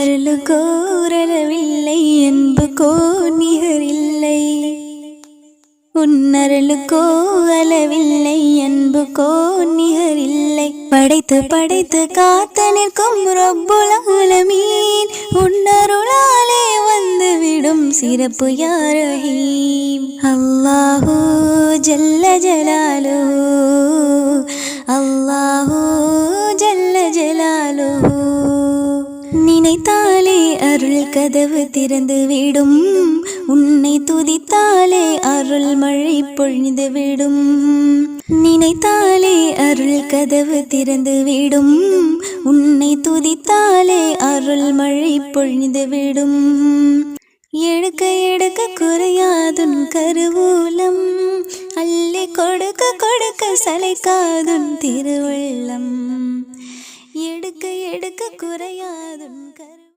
அருளுக்கோரளவில்லை அன்புக்கோ நிகரில்லை. உன்னருளுக்கோ அளவில்லை அன்புக்கோ நிகரில்லை. படைத்து படைத்து காத்து நிற்கும் ரப்புல் ஆலமீன் உன்னருளாலே வந்துவிடும் சிறப்பு யா ரஹீம். அல்லாஹு ஜல்ல ஜலாலுஹு அல்லாஹு ஜல்ல ஜலாலுஹு. நினைத்தாலே அருள் கதவு திறந்து விடும். உன்னை துதித்தாலே அருள் மழை பொழிந்து விடும். நினைத்தாலே அருள் கதவு திறந்து விடும். உன்னை துதித்தாலே அருள் மழை பொழிந்து விடும். எடுக்க எடுக்க குறையாதுன் கருவூலம். அள்ளி கொடுக்க கொடுக்க சளைக்காதுன் திருவள்ளம். எடுக்க எடுக்க குறையாதுன்